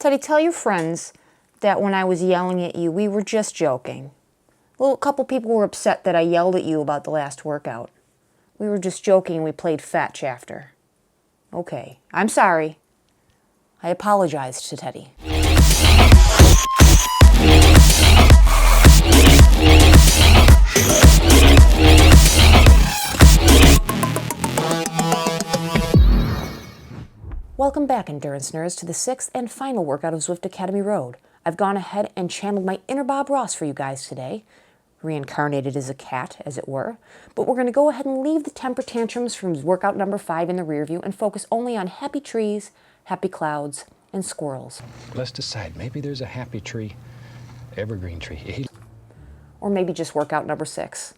Teddy, tell your friends that when I was yelling at you, we were just joking. Well, a couple people were upset that I yelled at you about the last workout. We were just joking and we played fetch after. Okay, I'm sorry. I apologized to Teddy. Welcome back, endurance nerds, to the 6th and final workout of Zwift Academy Road. I've gone ahead and channeled my inner Bob Ross for you guys today, reincarnated as a cat, as it were. But we're going to go ahead and leave the temper tantrums from workout number 5 in the rear view and focus only on happy trees, happy clouds, and squirrels. Let's decide. Maybe there's a happy tree, evergreen tree. Or maybe just workout number 6.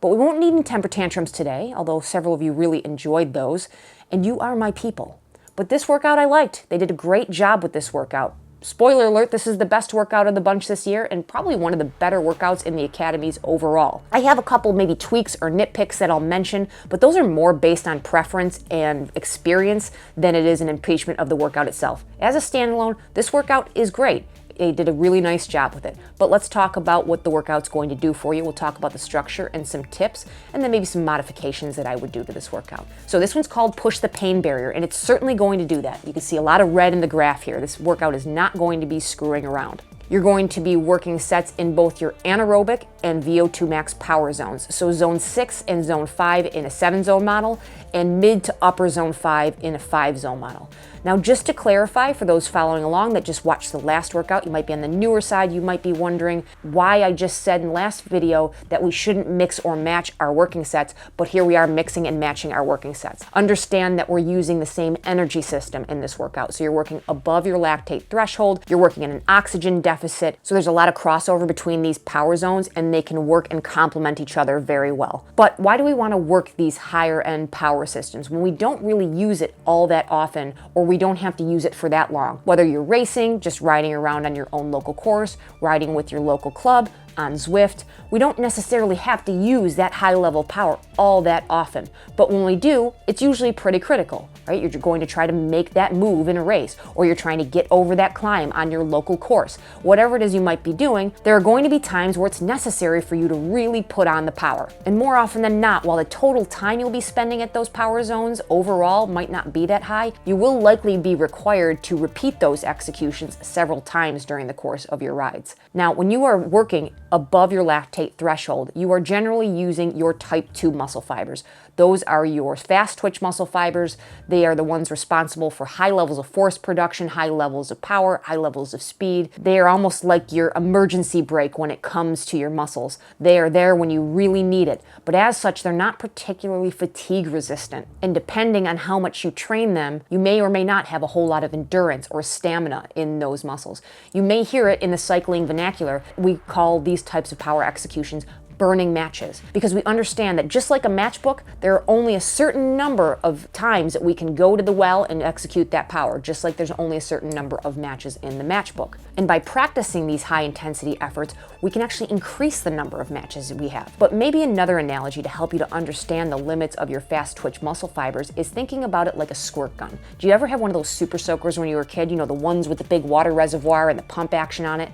But we won't need any temper tantrums today, although several of you really enjoyed those, and you are my people. But this workout I liked. They did a great job with this workout. Spoiler alert, this is the best workout of the bunch this year and probably one of the better workouts in the Academies overall. I have a couple maybe tweaks or nitpicks that I'll mention, but those are more based on preference and experience than it is an impeachment of the workout itself. As a standalone, this workout is great. They did a really nice job with it. But let's talk about what the workout's going to do for you. We'll talk about the structure and some tips, and then maybe some modifications that I would do to this workout. So this one's called Push the Pain Barrier, and it's certainly going to do that. You can see a lot of red in the graph here. This workout is not going to be screwing around. You're going to be working sets in both your anaerobic and VO2 max power zones. So zone 6 and zone 5 in a 7-zone model, and mid to upper zone 5 in a 5-zone model. Now, just to clarify for those following along that just watched the last workout, you might be on the newer side, you might be wondering why I just said in the last video that we shouldn't mix or match our working sets, but here we are mixing and matching our working sets. Understand that we're using the same energy system in this workout. So you're working above your lactate threshold, you're working in an oxygen deficit, so there's a lot of crossover between these power zones and they can work and complement each other very well. But why do we want to work these higher end power systems when we don't really use it all that often, or we don't have to use it for that long? Whether you're racing, just riding around on your own local course, riding with your local club, on Zwift, we don't necessarily have to use that high level power all that often. But when we do, it's usually pretty critical, right? You're going to try to make that move in a race, or you're trying to get over that climb on your local course. Whatever it is you might be doing, there are going to be times where it's necessary for you to really put on the power. And more often than not, while the total time you'll be spending at those power zones overall might not be that high, you will likely be required to repeat those executions several times during the course of your rides. Now, when you are working above your lactate threshold, you are generally using your type 2 muscle fibers. Those are your fast twitch muscle fibers. They are the ones responsible for high levels of force production, high levels of power, high levels of speed. They are almost like your emergency brake when it comes to your muscles. They are there when you really need it. But as such, they're not particularly fatigue resistant. And depending on how much you train them, you may or may not have a whole lot of endurance or stamina in those muscles. You may hear it in the cycling vernacular. We call these types of power executions burning matches, because we understand that just like a matchbook, there are only a certain number of times that we can go to the well and execute that power, just like there's only a certain number of matches in the matchbook. And by practicing these high intensity efforts, we can actually increase the number of matches we have. But maybe another analogy to help you to understand the limits of your fast twitch muscle fibers is thinking about it like a squirt gun. Do you ever have one of those super soakers when you were a kid? You know, the ones with the big water reservoir and the pump action on it?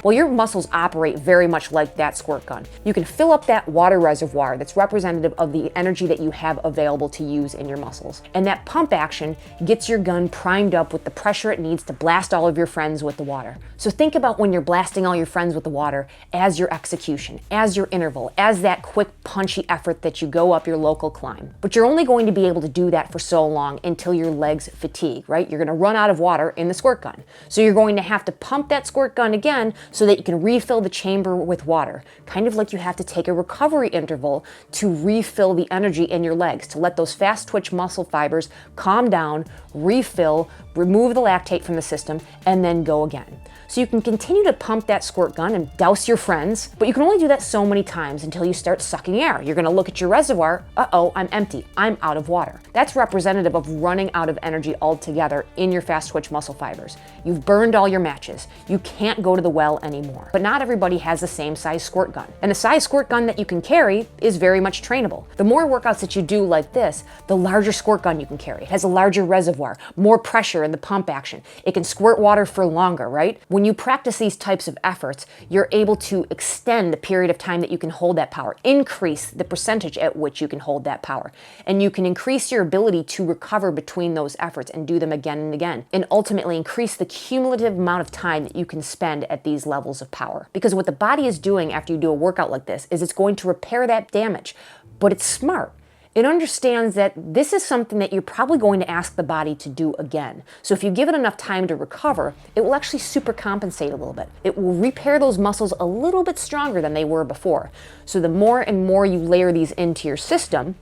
Well, your muscles operate very much like that squirt gun. You can fill up that water reservoir that's representative of the energy that you have available to use in your muscles. And that pump action gets your gun primed up with the pressure it needs to blast all of your friends with the water. So think about when you're blasting all your friends with the water as your execution, as your interval, as that quick punchy effort that you go up your local climb. But you're only going to be able to do that for so long until your legs fatigue, right? You're gonna run out of water in the squirt gun. So you're going to have to pump that squirt gun again so that you can refill the chamber with water. Kind of like you have to take a recovery interval to refill the energy in your legs, to let those fast twitch muscle fibers calm down, refill, remove the lactate from the system, and then go again. So you can continue to pump that squirt gun and douse your friends, but you can only do that so many times until you start sucking air. You're gonna look at your reservoir, uh-oh, I'm empty, I'm out of water. That's representative of running out of energy altogether in your fast twitch muscle fibers. You've burned all your matches. You can't go to the well anymore. But not everybody has the same size squirt gun. And the size squirt gun that you can carry is very much trainable. The more workouts that you do like this, the larger squirt gun you can carry. It has a larger reservoir, more pressure in the pump action. It can squirt water for longer, right? When you practice these types of efforts, you're able to extend the period of time that you can hold that power, increase the percentage at which you can hold that power. And you can increase your ability to recover between those efforts and do them again and again, and ultimately increase the cumulative amount of time that you can spend at these levels of power. Because what the body is doing after you do a workout like this is it's going to repair that damage, but it's smart. It understands that this is something that you're probably going to ask the body to do again. So if you give it enough time to recover, it will actually super compensate a little bit. It will repair those muscles a little bit stronger than they were before. So the more and more you layer these into your system,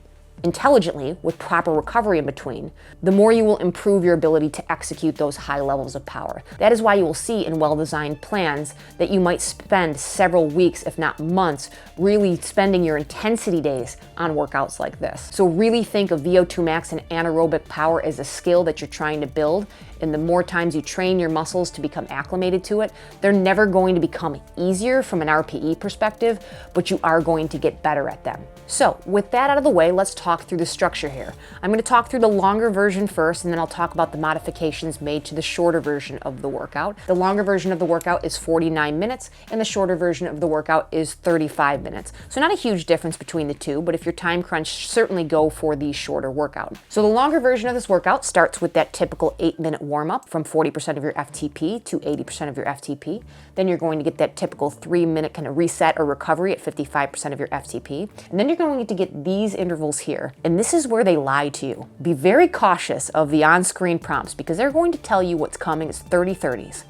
intelligently, with proper recovery in between, the more you will improve your ability to execute those high levels of power. That is why you will see in well-designed plans that you might spend several weeks, if not months, really spending your intensity days on workouts like this. So really think of VO2 max and anaerobic power as a skill that you're trying to build, and the more times you train your muscles to become acclimated to it, they're never going to become easier from an RPE perspective, but you are going to get better at them. So with that out of the way, let's talk through the structure here. I'm going to talk through the longer version first, and then I'll talk about the modifications made to the shorter version of the workout. The longer version of the workout is 49 minutes, and the shorter version of the workout is 35 minutes. So not a huge difference between the two, but if you're time crunched, certainly go for the shorter workout. So the longer version of this workout starts with that typical 8-minute warm-up from 40% of your FTP to 80% of your FTP. Then you're going to get that typical 3-minute kind of reset or recovery at 55% of your FTP. And then you're going to get these intervals here. And this is where they lie to you. Be very cautious of the on-screen prompts because they're going to tell you what's coming as 30-30s.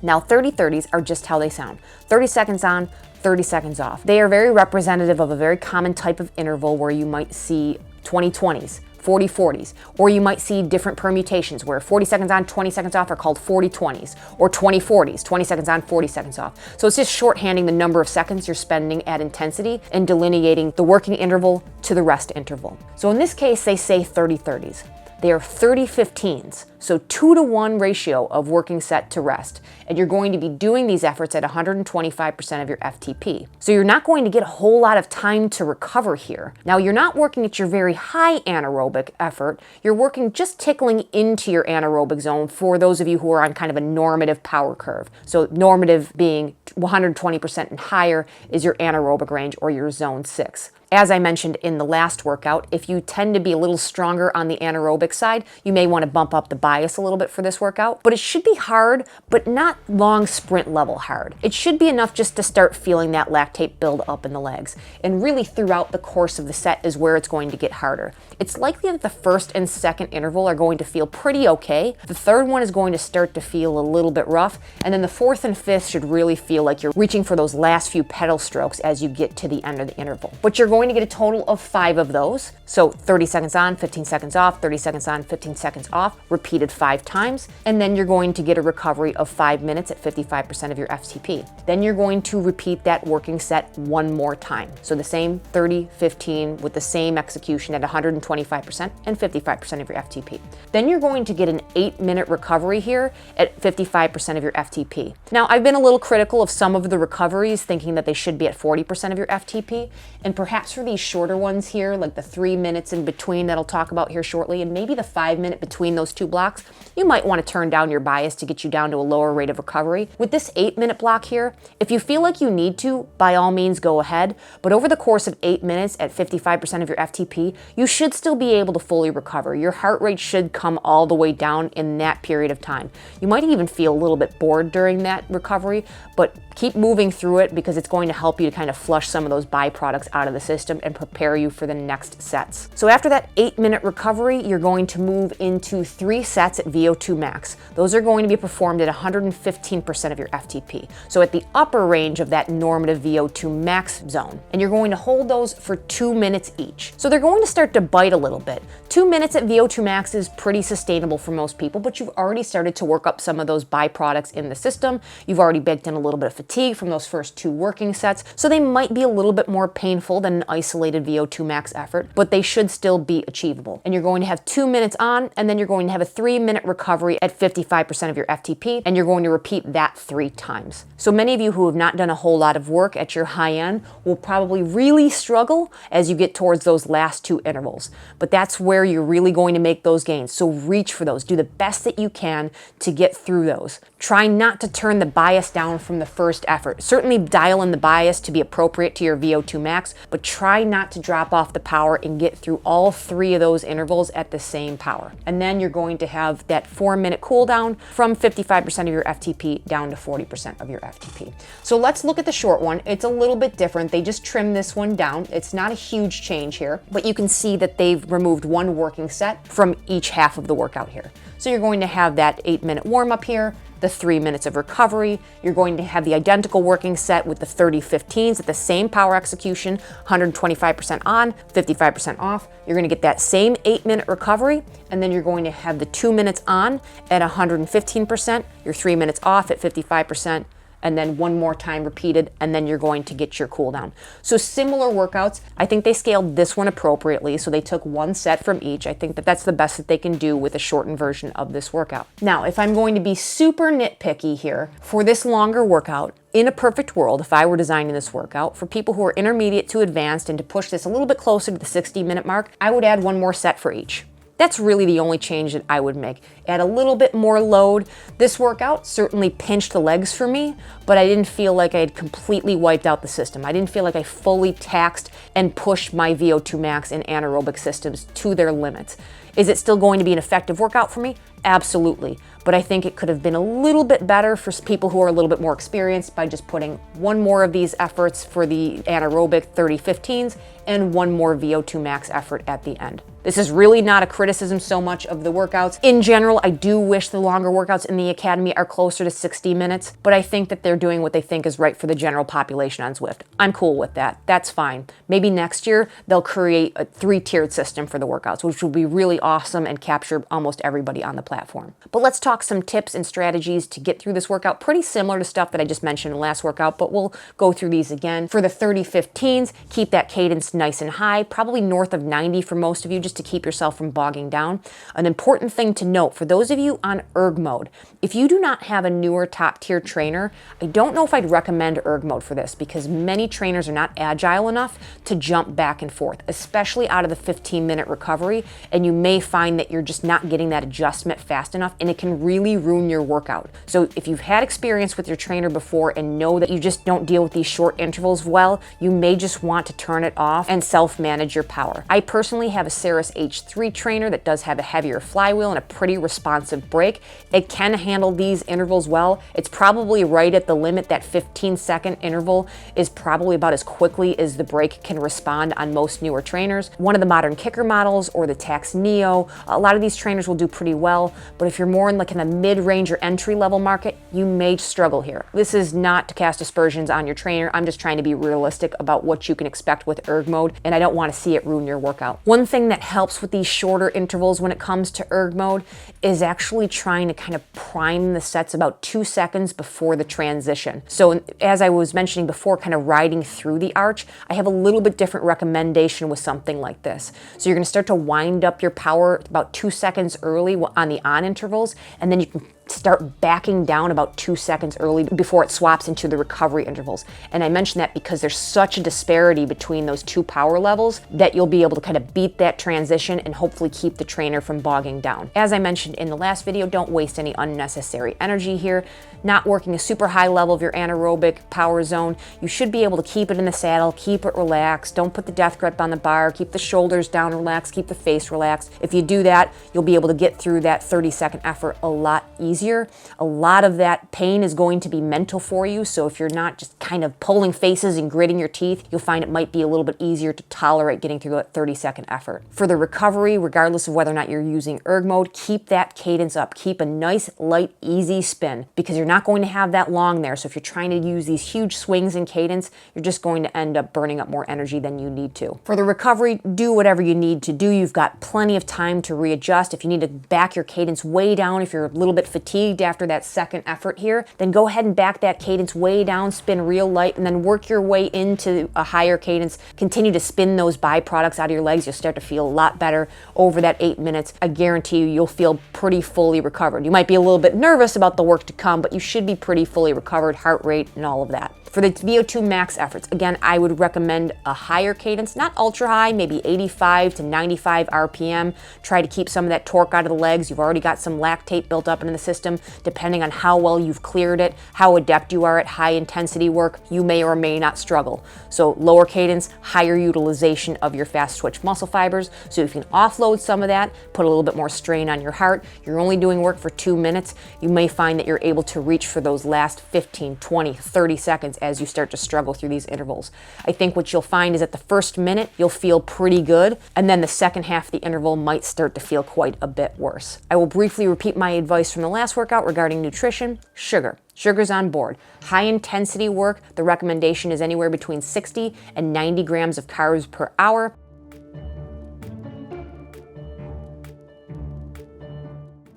Now 30-30s are just how they sound. 30 seconds on, 30 seconds off. They are very representative of a very common type of interval where you might see 20-20s. 40-40s, or you might see different permutations where 40 seconds on, 20 seconds off are called 40-20s, or 20-40s, 20 seconds on, 40 seconds off. So it's just shorthanding the number of seconds you're spending at intensity and delineating the working interval to the rest interval. So in this case, they say 30-30s. They are 30-15s, so 2-to-1 ratio of working set to rest. And you're going to be doing these efforts at 125% of your FTP. So you're not going to get a whole lot of time to recover here. Now you're not working at your very high anaerobic effort. You're working just tickling into your anaerobic zone for those of you who are on kind of a normative power curve. So normative being 120% and higher is your anaerobic range or your zone 6. As I mentioned in the last workout, if you tend to be a little stronger on the anaerobic side, you may want to bump up the bias a little bit for this workout. But it should be hard, but not long sprint level hard. It should be enough just to start feeling that lactate build up in the legs. And really throughout the course of the set is where it's going to get harder. It's likely that the first and second interval are going to feel pretty okay. The third one is going to start to feel a little bit rough. And then the fourth and fifth should really feel like you're reaching for those last few pedal strokes as you get to the end of the interval. But you're going to get a total of 5 of those. So 30 seconds on, 15 seconds off, 30 seconds on, 15 seconds off, repeated 5 times. And then you're going to get a recovery of 5 minutes at 55% of your FTP. Then you're going to repeat that working set one more time. So the same 30, 15 with the same execution at 125% and 55% of your FTP. Then you're going to get an 8-minute recovery here at 55% of your FTP. Now, I've been a little critical of some of the recoveries, thinking that they should be at 40% of your FTP. And perhaps for these shorter ones here, like the 3 minutes in between that I'll talk about here shortly, and maybe the 5-minute between those two blocks, you might want to turn down your bias to get you down to a lower rate of recovery. With this 8-minute block here, if you feel like you need to, by all means go ahead, but over the course of 8 minutes at 55% of your FTP, you should still be able to fully recover. Your heart rate should come all the way down in that period of time. You might even feel a little bit bored during that recovery, but keep moving through it because it's going to help you to kind of flush some of those byproducts out of the system and prepare you for the next sets. So after that 8-minute recovery, you're going to move into 3 sets at VO2 max. Those are going to be performed at 115% of your FTP. So at the upper range of that normative VO2 max zone. And you're going to hold those for 2 minutes each. So they're going to start to bite a little bit. 2 minutes at VO2 max is pretty sustainable for most people, but you've already started to work up some of those byproducts in the system. You've already baked in a little bit of fatigue from those first 2 working sets, so they might be a little bit more painful than isolated VO2 max effort, but they should still be achievable. And you're going to have 2 minutes on, and then you're going to have a 3-minute recovery at 55% of your FTP, and you're going to repeat that 3 times. So many of you who have not done a whole lot of work at your high end will probably really struggle as you get towards those last 2 intervals. But that's where you're really going to make those gains. So reach for those. Do the best that you can to get through those. Try not to turn the bias down from the first effort. Certainly dial in the bias to be appropriate to your VO2 max, but try not to drop off the power and get through all 3 of those intervals at the same power. And then you're going to have that 4-minute cool down from 55% of your FTP down to 40% of your FTP. So let's look at the short one. It's a little bit different. They just trimmed this one down. It's not a huge change here, but you can see that they've removed 1 working set from each half of the workout here. So you're going to have that 8-minute warm up here, the 3 minutes of recovery. You're going to have the identical working set with the 30-15s at the same power execution, 125% on, 55% off. You're going to get that same 8-minute recovery, and then you're going to have the 2 minutes on at 115%, your 3 minutes off at 55%, and then 1 more time repeated, and then you're going to get your cool down. So similar workouts. I think they scaled this one appropriately, so they took 1 set from each. I think that that's the best that they can do with a shortened version of this workout. Now, if I'm going to be super nitpicky here, for this longer workout, in a perfect world, if I were designing this workout, for people who are intermediate to advanced and to push this a little bit closer to the 60-minute mark, I would add 1 more set for each. That's really the only change that I would make. Add a little bit more load. This workout certainly pinched the legs for me, but I didn't feel like I had completely wiped out the system. I didn't feel like I fully taxed and pushed my VO2 max and anaerobic systems to their limits. Is it still going to be an effective workout for me? Absolutely. But I think it could have been a little bit better for people who are a little bit more experienced by just putting 1 more of these efforts for the anaerobic 30-15s and 1 more VO2 max effort at the end. This is really not a criticism so much of the workouts. In general, I do wish the longer workouts in the Academy are closer to 60 minutes, but I think that they're doing what they think is right for the general population on Zwift. I'm cool with that. That's fine. Maybe next year they'll create a 3-tiered system for the workouts, which will be really awesome and capture almost everybody on the platform. But let's talk some tips and strategies to get through this workout. Pretty similar to stuff that I just mentioned in the last workout, but we'll go through these again. For the 30-15s, keep that cadence nice and high, probably north of 90 for most of you, just to keep yourself from bogging down. An important thing to note for those of you on erg mode, if you do not have a newer top tier trainer, I don't know if I'd recommend erg mode for this because many trainers are not agile enough to jump back and forth, especially out of the 15-minute recovery, and you may find that you're just not getting that adjustment fast enough, and it can really ruin your workout. So if you've had experience with your trainer before and know that you just don't deal with these short intervals well, you may just want to turn it off and self-manage your power. I personally have a Ceres H3 trainer that does have a heavier flywheel and a pretty responsive brake. It can handle these intervals well. It's probably right at the limit. That 15-second interval is probably about as quickly as the brake can respond on most newer trainers. One of the modern kicker models or the Tax Neo, a lot of these trainers will do pretty well, but if you're more in the mid-range or entry-level market, you may struggle here. This is not to cast aspersions on your trainer. I'm just trying to be realistic about what you can expect with erg mode, and I don't want to see it ruin your workout. One thing that helps with these shorter intervals when it comes to erg mode is actually trying to kind of prime the sets about 2 seconds before the transition. So as I was mentioning before, kind of riding through the arch, I have a little bit different recommendation with something like this. So you're going to start to wind up your power about 2 seconds early on the on intervals, and then you can start backing down about 2 seconds early before it swaps into the recovery intervals. And I mention that because there's such a disparity between those 2 power levels that you'll be able to kind of beat that transition and hopefully keep the trainer from bogging down. As I mentioned in the last video, don't waste any unnecessary energy here. Not working a super high level of your anaerobic power zone. You should be able to keep it in the saddle, keep it relaxed. Don't put the death grip on the bar, keep the shoulders down relaxed, keep the face relaxed. If you do that, you'll be able to get through that 30-second effort a lot easier. A lot of that pain is going to be mental for you, so if you're not just kind of pulling faces and gritting your teeth, you'll find it might be a little bit easier to tolerate getting through that 30-second effort. For the recovery, regardless of whether or not you're using erg mode, keep that that cadence up. Keep a nice, light, easy spin because you're not going to have that long there. So if you're trying to use these huge swings in cadence, you're just going to end up burning up more energy than you need to. For the recovery, do whatever you need to do. You've got plenty of time to readjust. If you need to back your cadence way down, if you're a little bit fatigued after that second effort here, then go ahead and back that cadence way down, spin real light, and then work your way into a higher cadence. Continue to spin those byproducts out of your legs. You'll start to feel a lot better over that 8 minutes. I guarantee you'll feel pretty fully recovered. You might be a little bit nervous about the work to come, but you should be pretty fully recovered, heart rate and all of that. For the VO2 max efforts, again, I would recommend a higher cadence, not ultra high, maybe 85 to 95 RPM. Try to keep some of that torque out of the legs. You've already got some lactate built up in the system. Depending on how well you've cleared it, how adept you are at high intensity work, you may or may not struggle. So lower cadence, higher utilization of your fast twitch muscle fibers. So if you can offload some of that, put a little bit more strain on your heart, you're only doing work for 2 minutes, you may find that you're able to reach for those last 15, 20, 30 seconds as you start to struggle through these intervals. I think what you'll find is at the first minute, you'll feel pretty good, and then the second half of the interval might start to feel quite a bit worse. I will briefly repeat my advice from the last workout regarding nutrition. Sugar. Sugar's on board. High intensity work, the recommendation is anywhere between 60 and 90 grams of carbs per hour.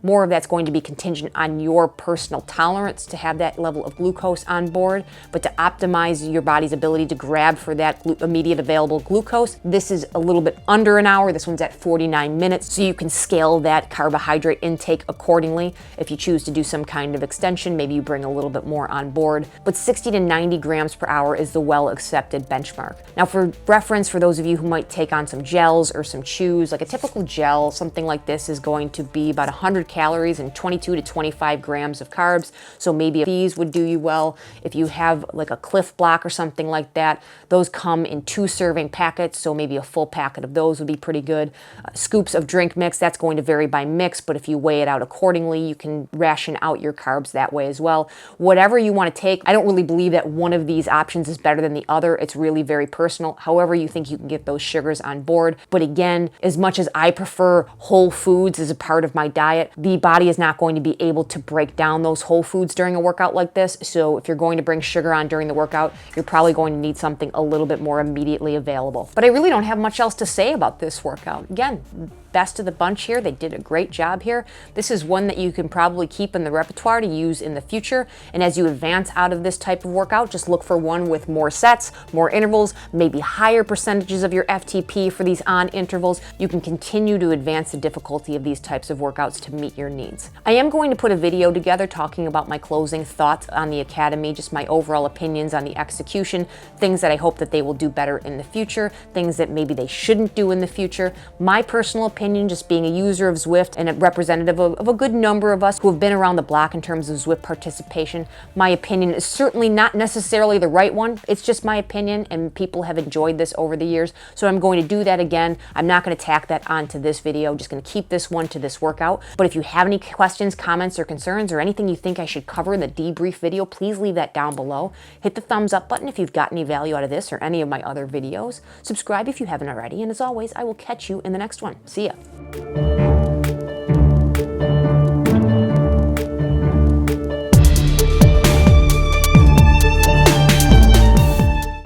More of that's going to be contingent on your personal tolerance to have that level of glucose on board, but to optimize your body's ability to grab for that immediate available glucose, this is a little bit under an hour. This one's at 49 minutes, so you can scale that carbohydrate intake accordingly. If you choose to do some kind of extension, maybe you bring a little bit more on board, but 60 to 90 grams per hour is the well-accepted benchmark. Now for reference, for those of you who might take on some gels or some chews, like a typical gel, something like this is going to be about 100 calories and 22 to 25 grams of carbs. So maybe these would do you well. If you have like a Cliff Block or something like that, those come in 2 serving packets. So maybe a full packet of those would be pretty good. Scoops of drink mix, that's going to vary by mix, but if you weigh it out accordingly, you can ration out your carbs that way as well. Whatever you want to take, I don't really believe that one of these options is better than the other. It's really very personal. However you think you can get those sugars on board. But again, as much as I prefer whole foods as a part of my diet, the body is not going to be able to break down those whole foods during a workout like this. So if you're going to bring sugar on during the workout, you're probably going to need something a little bit more immediately available. But I really don't have much else to say about this workout. Again, best of the bunch here. They did a great job here. This is one that you can probably keep in the repertoire to use in the future. And as you advance out of this type of workout, just look for one with more sets, more intervals, maybe higher percentages of your FTP for these on intervals. You can continue to advance the difficulty of these types of workouts to meet your needs. I am going to put a video together talking about my closing thoughts on the Academy, just my overall opinions on the execution, things that I hope that they will do better in the future, things that maybe they shouldn't do in the future. My personal opinion, just being a user of Zwift and a representative of a good number of us who have been around the block in terms of Zwift participation, my opinion is certainly not necessarily the right one. It's just my opinion, and people have enjoyed this over the years, so I'm going to do that again. I'm not going to tack that onto this video. I'm just going to keep this one to this workout. But if you have any questions, comments, or concerns, or anything you think I should cover in the debrief video, please leave that down below. Hit the thumbs up button if you've got any value out of this or any of my other videos. Subscribe if you haven't already, and as always, I will catch you in the next one. See ya.